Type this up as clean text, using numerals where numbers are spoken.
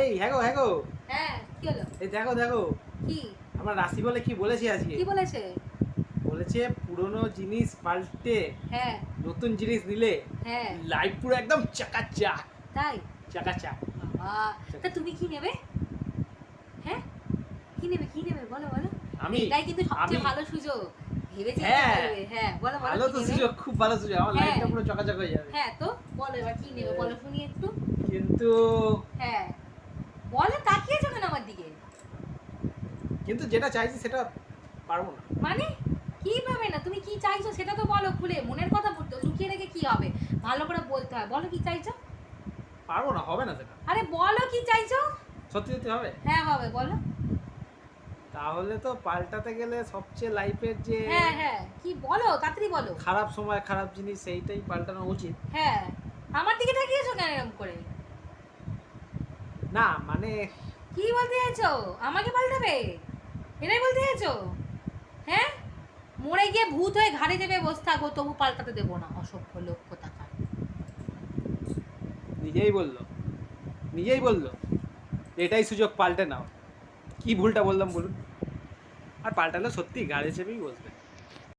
এই হ্যাঁ গো হ্যাঁ, কি হলো? এই দেখো দেখো কি? আমার রাশি বলে কি বলেছে আজকে? কি বলেছে? বলেছে পুরনো জিনিস পাল্টে হ্যাঁ, নতুন জিনিস নিলে হ্যাঁ, লাইফ পুরো একদম চাকাচাক তাই? চাকাচাক। বাবা! তা তুমি কি নেবে? হ্যাঁ? কি নেবে? বলো, বলো। আমি এটাই কিন্তু সবচেয়ে আমি ভালো সুযোগ। ভেবে চিন্তে হ্যাঁ বলবে। হ্যাঁ, বলো, বলো ভালো কি তো নেবে? সুযোগ, খুব ভালো সুযোগ, আমার হ্যাঁ, লাইফটা পুরো চকাচক হয়ে যাবে। হ্যাঁ তো? বলো এবার কি নেবে? বলো শুনি একটু। কিন্তু হ্যাঁ। বলো, তাকিয়েছো কেন আমার দিকে? কিন্তু যেটা চাইছি সেটা পারবো না। মানে? কিভাবে না? তুমি কি চাইছো সেটা তো বলো খুলে। মনের কথা বলতে লুকিয়ে রেখে কি হবে? ভালো করে বলতে হয়। বলো কি চাইছো? পারবো না, হবে না সেটা। আরে বলো কি চাইছো? সত্যি সত্যি হবে। হ্যাঁ হবে, বলো। তাহলে তো পাল্টাতে গেলে সবচেয়ে লাইফের যে হ্যাঁ, হ্যাঁ। কি বলো? তাড়াতাড়ি বলো। খারাপ সময় খারাপ জিনিস সেইটাই পাল্টানো উচিত। হ্যাঁ। আমার দিকে তাকিয়েছো কেন এরকম করে? না মানে কি বলতে চাইছো? আমাকে পাল্টাবে? এটাই বলতে চাইছো? হ্যাঁ? মরে গিয়ে ভূত হয়ে ঘাড়ে চেপে বসে থাকবো তবু পাল্টাতে দেবো না। অসভ্য লোক কোথাকার। নিজেই বললো এটাই সুযোগ, পাল্টে নাও। কি ভুলটা বললাম বলুন? আর পাল্টালে সত্যি গাড়ি চেপেই বসবে।